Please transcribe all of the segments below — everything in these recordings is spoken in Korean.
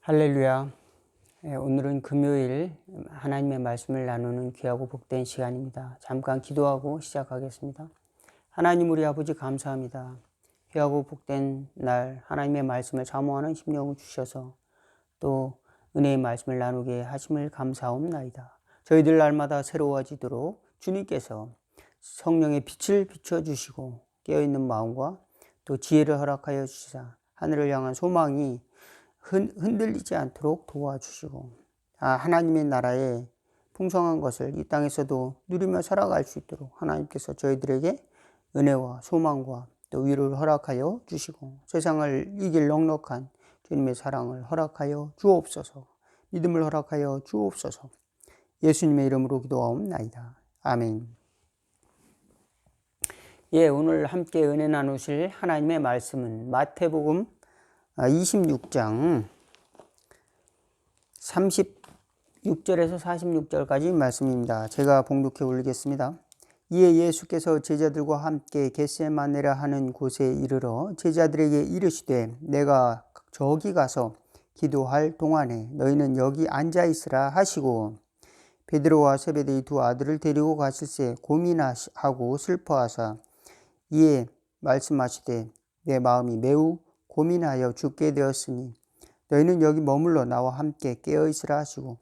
할렐루야. 오늘은 금요일 하나님의 말씀을 나누는 귀하고 복된 시간입니다. 잠깐 기도하고 시작하겠습니다. 하나님 우리 아버지 감사합니다. 귀하고 복된 날 하나님의 말씀을 사모하는 심령을 주셔서 또 은혜의 말씀을 나누게 하심을 감사옵나이다. 저희들 날마다 새로워지도록 주님께서 성령의 빛을 비춰주시고 깨어있는 마음과 또 지혜를 허락하여 주시사 하늘을 향한 소망이 흔들리지 않도록 도와주시고 하나님의 나라의 풍성한 것을 이 땅에서도 누리며 살아갈 수 있도록 하나님께서 저희들에게 은혜와 소망과 또 위로를 허락하여 주시고 세상을 이길 넉넉한 주님의 사랑을 허락하여 주옵소서. 믿음을 허락하여 주옵소서. 예수님의 이름으로 기도하옵나이다. 아멘. 오늘 함께 은혜 나누실 하나님의 말씀은 마태복음 26장 36절에서 46절까지 말씀입니다. 제가 봉독해 올리겠습니다. 이에 예수께서 제자들과 함께 겟세마네라 하는 곳에 이르러 제자들에게 이르시되 내가 저기 가서 기도할 동안에 너희는 여기 앉아 있으라 하시고 베드로와 세베대의 두 아들을 데리고 가실새 고민하고 슬퍼하사 이에 말씀하시되 내 마음이 매우 고민하여 죽게 되었으니 너희는 여기 머물러 나와 함께 깨어있으라 하시고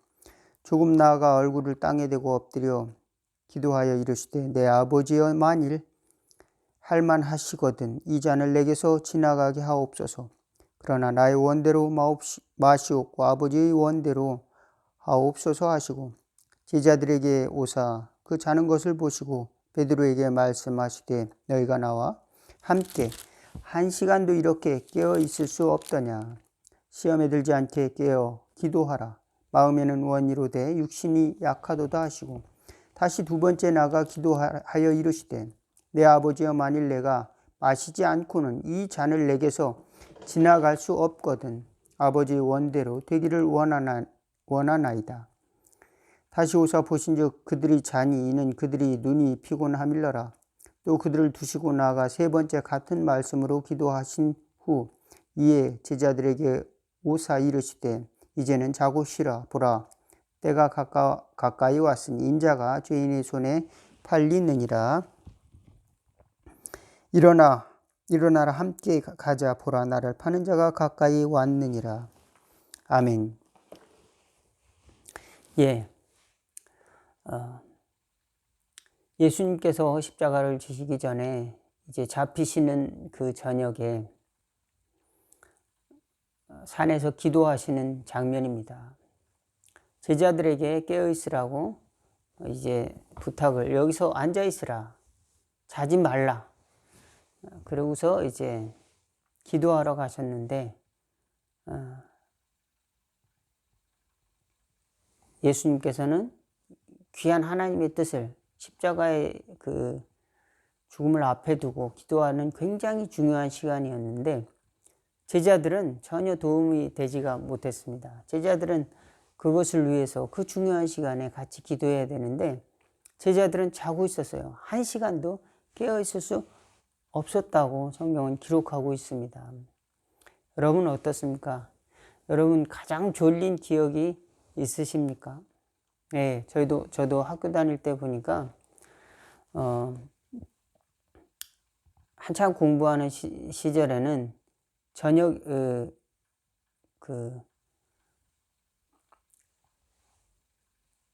조금 나아가 얼굴을 땅에 대고 엎드려 기도하여 이르시되 내 아버지여 만일 할만하시거든 이 잔을 내게서 지나가게 하옵소서. 그러나 나의 원대로 마시옵고 아버지의 원대로 하옵소서 하시고 제자들에게 오사 그 자는 것을 보시고 베드로에게 말씀하시되 너희가 나와 함께 한 시간도 이렇게 깨어 있을 수 없더냐. 시험에 들지 않게 깨어 기도하라. 마음에는 원이로되 육신이 약하도다 하시고 다시 두 번째 나가 기도하여 이르시되 내 아버지여 만일 내가 마시지 않고는 이 잔을 내게서 지나갈 수 없거든 아버지의 원대로 되기를 원하나이다. 다시 오사 보신즉 그들이 자니 이는 그들이 눈이 피곤함일러라. 또 그들을 두시고 나아가 세 번째 같은 말씀으로 기도하신 후 이에 제자들에게 오사 이르시되 이제는 자고 쉬라. 보라 때가 가까이 왔으니 인자가 죄인의 손에 팔리느니라. 일어나라 함께 가자. 보라 나를 파는 자가 가까이 왔느니라. 아멘. 예수님께서 십자가를 지시기 전에 이제 잡히시는 그 저녁에 산에서 기도하시는 장면입니다. 제자들에게 깨어 있으라고 이제 부탁을 여기서 앉아 있으라. 자지 말라. 그러고서 이제 기도하러 가셨는데 예수님께서는 귀한 하나님의 뜻을 십자가의 그 죽음을 앞에 두고 기도하는 굉장히 중요한 시간이었는데 제자들은 전혀 도움이 되지가 못했습니다. 제자들은 그것을 위해서 그 중요한 시간에 같이 기도해야 되는데 제자들은 자고 있었어요. 한 시간도 깨어 있을 수 없었다고 성경은 기록하고 있습니다. 여러분 어떻습니까? 여러분 가장 졸린 기억이 있으십니까? 네, 저도 학교 다닐 때 보니까 한참 공부하는 시절에는 저녁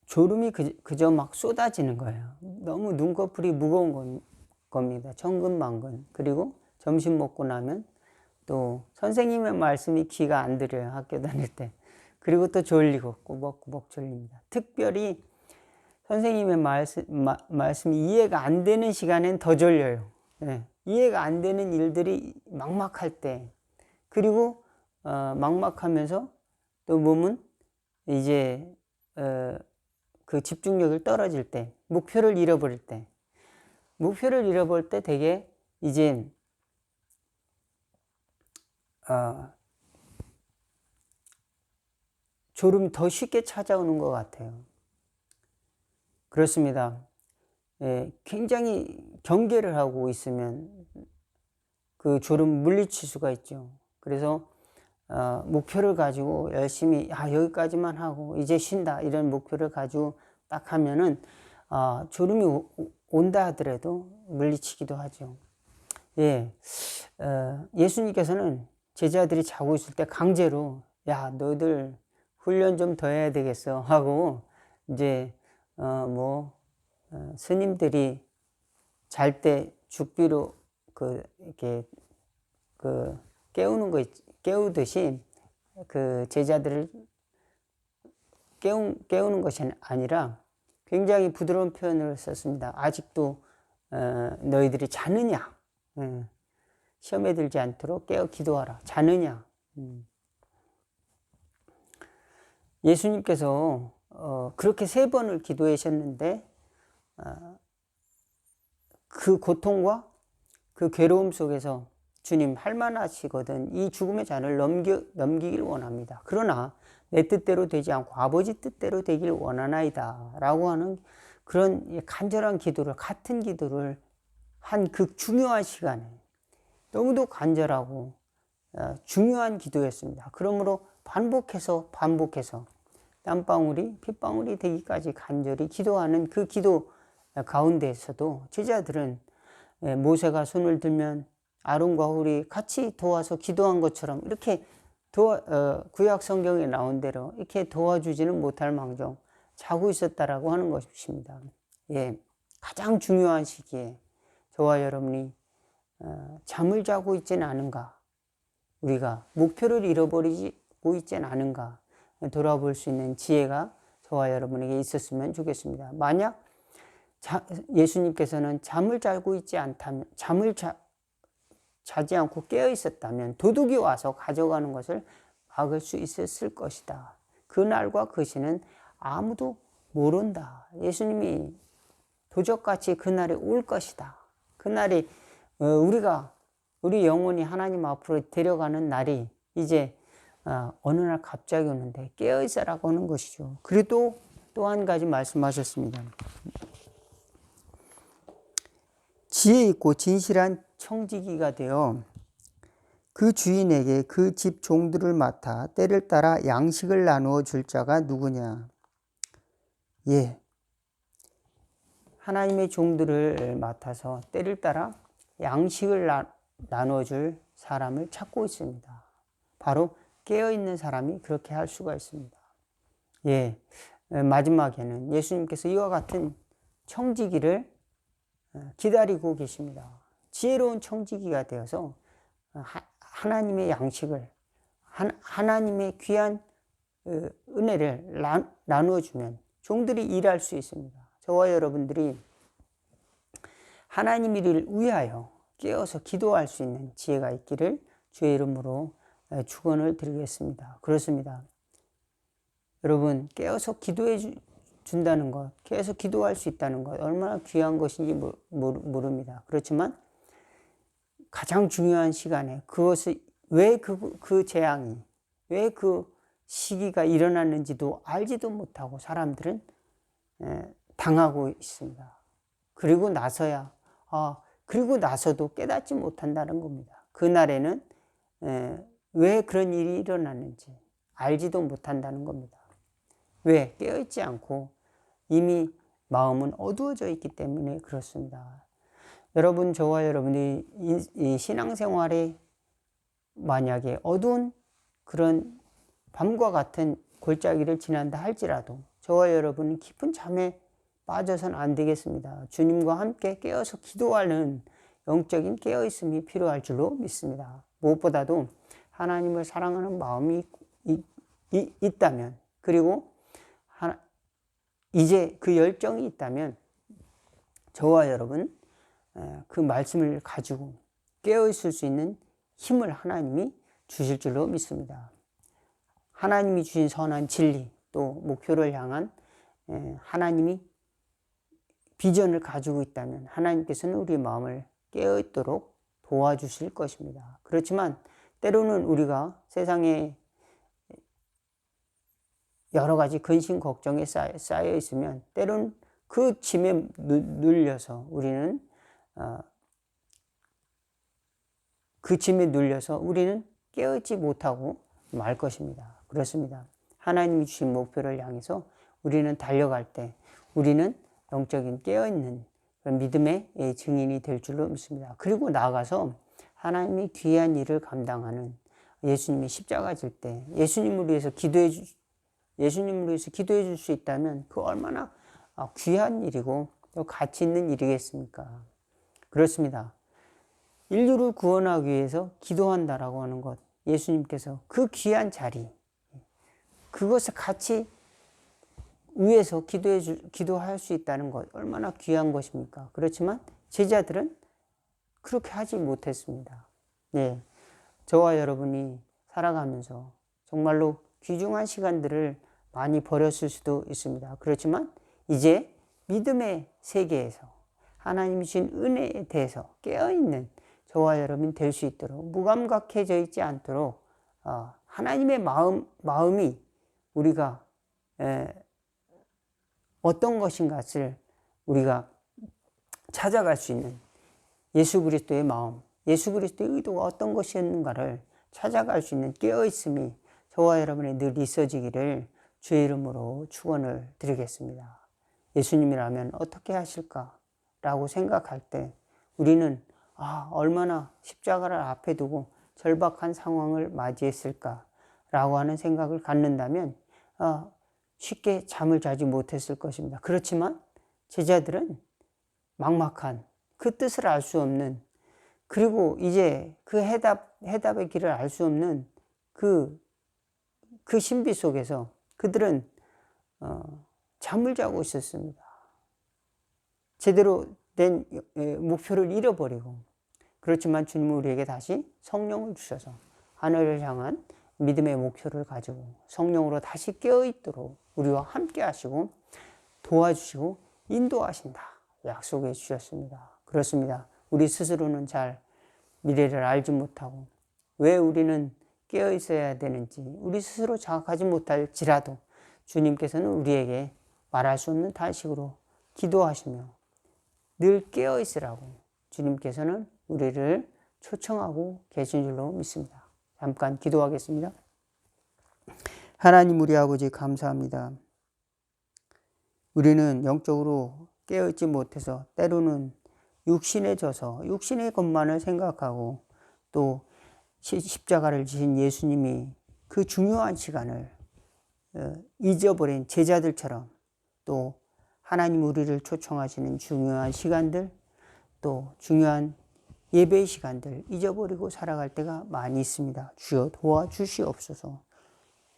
졸음이 그저 막 쏟아지는 거예요. 너무 눈꺼풀이 무거운 겁니다. 천근만근. 그리고 점심 먹고 나면 또 선생님의 말씀이 귀가 안 들려요. 학교 다닐 때. 그리고 또 졸리고 꾸벅꾸벅 졸립니다. 특별히 선생님의 말씀이 이해가 안 되는 시간엔 더 졸려요. 네. 이해가 안 되는 일들이 막막할 때 그리고 막막하면서 또 몸은 이제 그 집중력을 떨어질 때 목표를 잃어버릴 때 되게 이제 졸음이 더 쉽게 찾아오는 것 같아요. 그렇습니다. 굉장히 경계를 하고 있으면 그 졸음 물리칠 수가 있죠. 그래서 목표를 가지고 열심히 여기까지만 하고 이제 쉰다 이런 목표를 가지고 딱 하면은 졸음이 온다 하더라도 물리치기도 하죠. 예, 예수님께서는 제자들이 자고 있을 때 강제로 야 너희들 훈련 좀 더 해야 되겠어 하고 이제 스님들이 잘 때 죽비로 이렇게 깨우듯이 그 제자들을 깨우는 것이 아니라 굉장히 부드러운 표현을 썼습니다. 아직도 너희들이 자느냐? 시험에 들지 않도록 깨어 기도하라. 자느냐? 예수님께서 그렇게 3번을 기도하셨는데 그 고통과 그 괴로움 속에서 주님 할만하시거든 이 죽음의 잔을 넘기길 원합니다. 그러나 내 뜻대로 되지 않고 아버지 뜻대로 되길 원하나이다 라고 하는 그런 간절한 기도를 같은 기도를 한 그 중요한 시간에 너무도 간절하고 중요한 기도였습니다. 그러므로 반복해서 땀방울이 핏방울이 되기까지 간절히 기도하는 그 기도 가운데에서도 제자들은 모세가 손을 들면 아론과 홀이 같이 도와서 기도한 것처럼 이렇게 구약 성경에 나온 대로 이렇게 도와주지는 못할 망정 자고 있었다라고 하는 것입니다. 예, 가장 중요한 시기에 저와 여러분이 잠을 자고 있지는 않은가, 우리가 목표를 잃어버리고 있지는 않은가 돌아볼 수 있는 지혜가 저와 여러분에게 있었으면 좋겠습니다. 만약 예수님께서는 잠을 자고 있지 않다면, 자지 않고 깨어 있었다면 도둑이 와서 가져가는 것을 막을 수 있었을 것이다. 그날과 그 시는 아무도 모른다. 예수님이 도적같이 그날이 올 것이다. 그날이 우리 영혼이 하나님 앞으로 데려가는 날이 이제 어느 날 갑자기 오는데 깨어 있어라고 하는 것이죠. 그리고 또 한 가지 말씀하셨습니다. 지혜 있고 진실한 청지기가 되어 그 주인에게 그 집 종들을 맡아 때를 따라 양식을 나누어 줄 자가 누구냐. 예, 하나님의 종들을 맡아서 때를 따라 양식을 나누어 줄 사람을 찾고 있습니다. 바로 깨어있는 사람이 그렇게 할 수가 있습니다. 예, 마지막에는 예수님께서 이와 같은 청지기를 기다리고 계십니다. 지혜로운 청지기가 되어서 하나님의 양식을, 하나님의 귀한 은혜를 나누어주면 종들이 일할 수 있습니다. 저와 여러분들이 하나님 일을 위하여 깨어서 기도할 수 있는 지혜가 있기를 주의 이름으로 축원을 드리겠습니다. 그렇습니다. 여러분, 깨어서 기도해 준다는 것, 깨어서 기도할 수 있다는 것 얼마나 귀한 것인지 모릅니다. 그렇지만 가장 중요한 시간에 그것을 왜 그 재앙이, 왜 그 시기가 일어났는지도 알지도 못하고 사람들은 당하고 있습니다. 그리고 나서도 깨닫지 못한다는 겁니다. 그날에는 왜 그런 일이 일어났는지 알지도 못한다는 겁니다. 왜? 깨어있지 않고 이미 마음은 어두워져 있기 때문에 그렇습니다. 여러분, 저와 여러분이 이 신앙생활에 만약에 어두운 그런 밤과 같은 골짜기를 지난다 할지라도 저와 여러분은 깊은 잠에 빠져서는 안 되겠습니다. 주님과 함께 깨어서 기도하는 영적인 깨어있음이 필요할 줄로 믿습니다. 무엇보다도 하나님을 사랑하는 마음이 있다면, 그리고 이제 그 열정이 있다면 저와 여러분 그 말씀을 가지고 깨어있을 수 있는 힘을 하나님이 주실 줄로 믿습니다. 하나님이 주신 선한 진리, 또 목표를 향한 하나님이 비전을 가지고 있다면 하나님께서는 우리의 마음을 깨어있도록 도와주실 것입니다. 그렇지만 때로는 우리가 세상에 여러 가지 근심 걱정에 쌓여 있으면 때로는 그 짐에 눌려서 우리는 깨어있지 못하고 말 것입니다. 그렇습니다. 하나님이 주신 목표를 향해서 우리는 달려갈 때 우리는 영적인 깨어있는 그런 믿음의 증인이 될 줄로 믿습니다. 그리고 나아가서 하나님이 귀한 일을 감당하는 예수님이 십자가 질 때 예수님을 위해서 기도해 줄 수 있다면 그 얼마나 귀한 일이고 또 가치 있는 일이겠습니까? 그렇습니다. 인류를 구원하기 위해서 기도한다라고 하는 것, 예수님께서 그 귀한 자리, 그것을 같이 위해서 기도할 수 있다는 것, 얼마나 귀한 것입니까? 그렇지만 제자들은 그렇게 하지 못했습니다. 네, 저와 여러분이 살아가면서 정말로 귀중한 시간들을 많이 버렸을 수도 있습니다. 그렇지만 이제 믿음의 세계에서 하나님이 주신 은혜에 대해서 깨어있는 저와 여러분이 될 수 있도록 무감각해져 있지 않도록 하나님의 마음이 우리가 어떤 것인가를 우리가 찾아갈 수 있는 예수 그리스도의 마음, 예수 그리스도의 의도가 어떤 것이었는가를 찾아갈 수 있는 깨어있음이 저와 여러분의 늘 있어지기를 주의 이름으로 축원을 드리겠습니다. 예수님이라면 어떻게 하실까라고 생각할 때 우리는 얼마나 십자가를 앞에 두고 절박한 상황을 맞이했을까라고 하는 생각을 갖는다면 쉽게 잠을 자지 못했을 것입니다. 그렇지만 제자들은 막막한 그 뜻을 알 수 없는 그리고 이제 그 해답의 길을 알 수 없는 그 신비 속에서 그들은 잠을 자고 있었습니다. 제대로 된 목표를 잃어버리고 그렇지만 주님은 우리에게 다시 성령을 주셔서 하늘을 향한 믿음의 목표를 가지고 성령으로 다시 깨어있도록 우리와 함께 하시고 도와주시고 인도하신다 약속해 주셨습니다. 그렇습니다. 우리 스스로는 잘 미래를 알지 못하고 왜 우리는 깨어 있어야 되는지 우리 스스로 자각하지 못할지라도 주님께서는 우리에게 말할 수 없는 탄식으로 기도하시며 늘 깨어 있으라고 주님께서는 우리를 초청하고 계신 줄로 믿습니다. 잠깐 기도하겠습니다. 하나님 우리 아버지 감사합니다. 우리는 영적으로 깨어있지 못해서 때로는 육신에 져서 육신의 것만을 생각하고 또 십자가를 지신 예수님이 그 중요한 시간을 잊어버린 제자들처럼 또 하나님 우리를 초청하시는 중요한 시간들 또 중요한 예배의 시간들 잊어버리고 살아갈 때가 많이 있습니다. 주여 도와주시옵소서.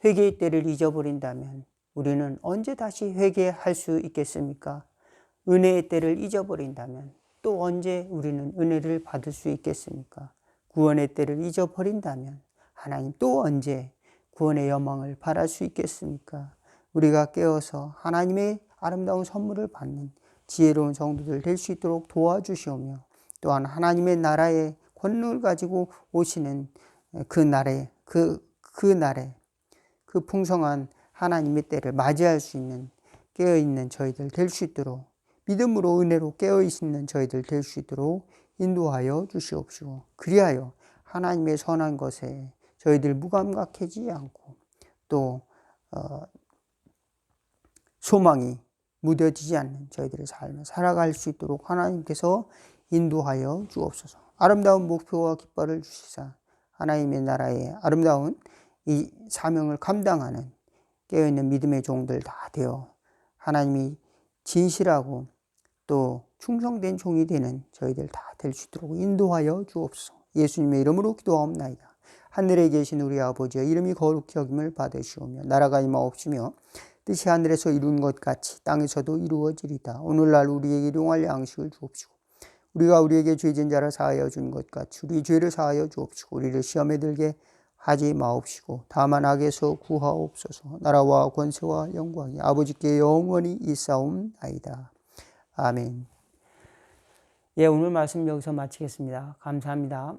회개의 때를 잊어버린다면 우리는 언제 다시 회개할 수 있겠습니까? 은혜의 때를 잊어버린다면 또 언제 우리는 은혜를 받을 수 있겠습니까? 구원의 때를 잊어버린다면 하나님 또 언제 구원의 영광을 바랄 수 있겠습니까? 우리가 깨어서 하나님의 아름다운 선물을 받는 지혜로운 성도들 될 수 있도록 도와주시오며 또한 하나님의 나라의 권능을 가지고 오시는 그 날에 그 풍성한 하나님의 때를 맞이할 수 있는 깨어있는 저희들 될 수 있도록 믿음으로 은혜로 깨어있는 저희들 될 수 있도록 인도하여 주시옵시고 그리하여 하나님의 선한 것에 저희들 무감각해지지 않고 또 소망이 무뎌지지 않는 저희들의 삶을 살아갈 수 있도록 하나님께서 인도하여 주옵소서. 아름다운 목표와 깃발을 주시사 하나님의 나라의 아름다운 이 사명을 감당하는 깨어있는 믿음의 종들 다 되어 하나님이 진실하고 또 충성된 종이 되는 저희들 다 될 수 있도록 인도하여 주옵소서. 예수님의 이름으로 기도하옵나이다. 하늘에 계신 우리 아버지여 이름이 거룩히 여김을 받으시오며 나라가 임하옵시며 뜻이 하늘에서 이룬 것 같이 땅에서도 이루어지리다. 오늘날 우리에게 일용할 양식을 주옵시고 우리가 우리에게 죄진 자를 사하여 준 것 같이 우리 죄를 사하여 주옵시고 우리를 시험에 들게 하지 마옵시고 다만 악에서 구하옵소서. 나라와 권세와 영광이 아버지께 영원히 있사옵나이다. 아멘. 오늘 말씀 여기서 마치겠습니다. 감사합니다.